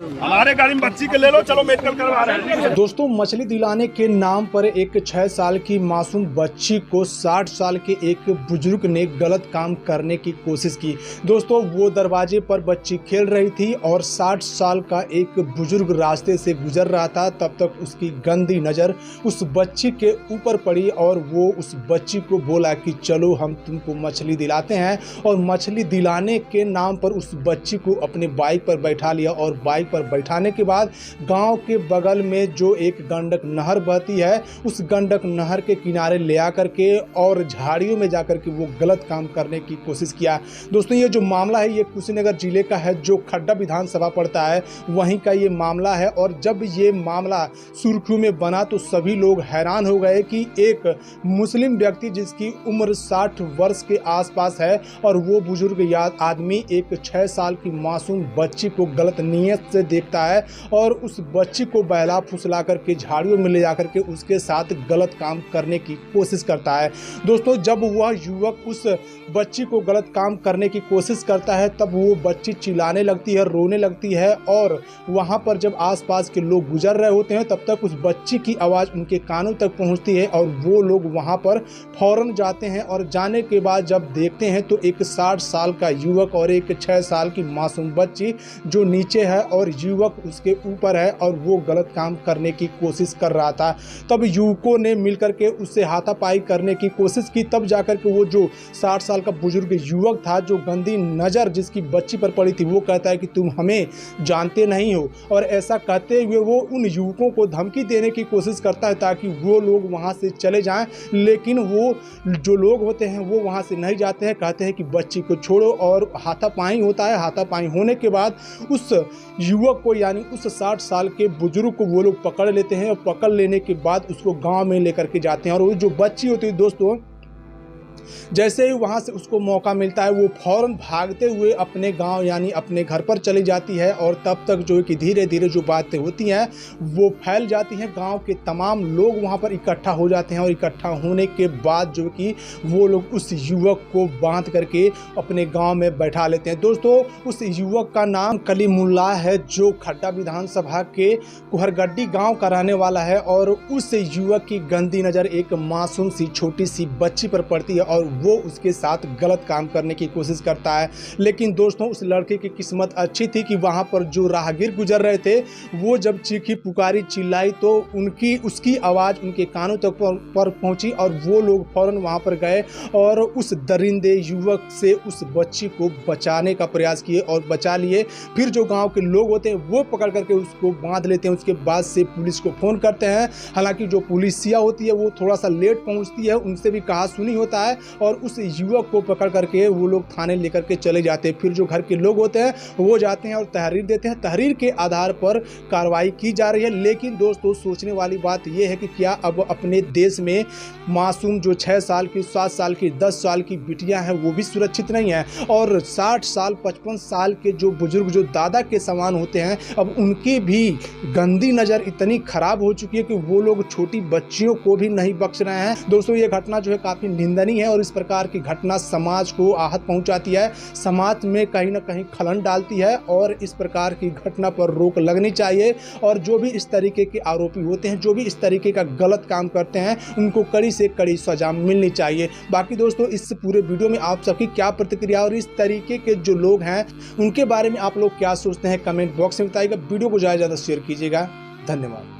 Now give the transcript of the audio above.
हमारे गाड़ी में बच्ची के ले लो, चलो मेडिकल करवा रहे हैं। दोस्तों, मछली दिलाने के नाम पर एक 6 साल की मासूम बच्ची को 60 साल के एक बुजुर्ग ने गलत काम करने की कोशिश की। दोस्तों, वो दरवाजे पर बच्ची खेल रही थी और 60 साल का एक बुजुर्ग रास्ते से गुजर रहा था। तब तक उसकी गंदी नज़र उस बच्ची के ऊपर पड़ी और वो उस बच्ची को बोला कि चलो हम तुमको मछली दिलाते हैं, और मछली दिलाने के नाम पर उस बच्ची को अपने बाइक पर बैठा लिया। और बाइक पर बैठाने के बाद गांव के बगल में जो एक गंडक नहर बहती है, उस गंडक नहर के किनारे ले आकर के और झाड़ियों में जाकर के वो गलत काम करने की कोशिश किया। दोस्तों, ये जो मामला है ये कुशीनगर जिले का है, जो खड्डा विधानसभा पड़ता है वहीं का ये मामला है। और जब ये मामला सुर्खियों में बना तो सभी लोग हैरान हो गए कि एक मुस्लिम व्यक्ति जिसकी उम्र 60 वर्ष के आसपास है और वो बुजुर्ग आदमी एक 6 साल की मासूम बच्ची को गलत नीयत से देखता है और उस बच्ची को बहला फुसला करके झाड़ियों में ले जाकर के उसके साथ गलत काम करने की कोशिश करता है। दोस्तों, जब वह युवक उस बच्ची को गलत काम करने की कोशिश करता है तब वो बच्ची चिल्लाने लगती है, रोने लगती है। और वहाँ पर जब आसपास के लोग गुजर रहे होते हैं तब तक उस बच्ची की आवाज़ उनके कानों तक पहुँचती है और वो लोग वहाँ पर फौरन जाते हैं। और जाने के बाद जब देखते हैं तो एक 60 साल का युवक और एक 6 साल की मासूम बच्ची जो नीचे है और युवक उसके ऊपर है और वो गलत काम करने की कोशिश कर रहा था। तब युवकों ने मिलकर के उससे हाथापाई करने की कोशिश की। तब जाकर के वो जो 60 साल का बुजुर्ग युवक था, जो गंदी नज़र जिसकी बच्ची पर पड़ी थी, वो कहता है कि तुम हमें जानते नहीं हो। और ऐसा कहते हुए वो उन युवकों को धमकी देने की कोशिश करता है ताकि वो लोग वहाँ से चले जाएं। लेकिन वो जो लोग होते हैं वो वहाँ से नहीं जाते हैं, कहते हैं कि बच्ची को छोड़ो। और हाथापाई होता है। हाथापाई होने के बाद उस युवक को यानी उस 60 साल के बुजुर्ग को वो लोग पकड़ लेते हैं और पकड़ लेने के बाद उसको गांव में लेकर के जाते हैं। और वो जो बच्ची होती है दोस्तों, जैसे ही वहाँ से उसको मौका मिलता है वो फौरन भागते हुए अपने गांव यानी अपने घर पर चली जाती है। और तब तक जो कि धीरे धीरे जो बातें होती हैं वो फैल जाती हैं। गांव के तमाम लोग वहाँ पर इकट्ठा हो जाते हैं और इकट्ठा होने के बाद जो कि वो लोग उस युवक को बांध करके अपने गांव में बैठा लेते हैं। दोस्तों, उस युवक का नाम कलीमुल्लाह है, जो खड्डा विधानसभा के कुहरगड्डी गाँव का रहने वाला है। और उस युवक की गंदी नज़र एक मासूम सी छोटी सी बच्ची पर पड़ती है और वो उसके साथ गलत काम करने की कोशिश करता है। लेकिन दोस्तों, उस लड़के की किस्मत अच्छी थी कि वहाँ पर जो राहगीर गुजर रहे थे वो जब चीखी पुकारी चिल्लाई तो उसकी आवाज़ उनके कानों तक पर पहुँची और वो लोग फौरन वहाँ पर गए और उस दरिंदे युवक से उस बच्ची को बचाने का प्रयास किए और बचा लिए। फिर जो गाँव के लोग होते हैं वो पकड़ करके उसको बांध लेते हैं। उसके बाद से पुलिस को फ़ोन करते हैं। हालांकि जो पुलिसिया होती है वो थोड़ा सा लेट पहुँचती है, उनसे भी कहा सुनी होता है और उस युवक को पकड़ करके वो लोग थाने लेकर के चले जाते हैं। फिर जो घर के लोग होते हैं वो जाते हैं और तहरीर देते हैं। तहरीर के आधार पर कार्रवाई की जा रही है। लेकिन दोस्तों, सोचने वाली बात यह है कि क्या अब अपने देश में मासूम जो 6 साल की, 7 साल की, 10 साल की बिटियां हैं वो भी सुरक्षित नहीं है। और 60 साल 55 साल के जो बुजुर्ग जो दादा के समान होते हैं, अब उनकी भी गंदी नज़र इतनी खराब हो चुकी है कि वो लोग छोटी बच्चियों को भी नहीं बख्श रहे हैं। दोस्तों, ये घटना जो है काफ़ी निंदनीय है और इस प्रकार की घटना समाज को आहत पहुंचाती है, समाज में कहीं ना कहीं खलन डालती है। और इस प्रकार की घटना पर रोक लगनी चाहिए और जो भी इस तरीके के आरोपी होते हैं, जो भी इस तरीके का गलत काम करते हैं, उनको कड़ी से कड़ी सजा मिलनी चाहिए। बाकी दोस्तों, इस पूरे वीडियो में आप सबकी क्या प्रतिक्रिया और इस तरीके के जो लोग हैं उनके बारे में आप लोग क्या सोचते हैं, कमेंट बॉक्स में बताइएगा। वीडियो को ज़्यादा से ज़्यादा शेयर कीजिएगा। धन्यवाद।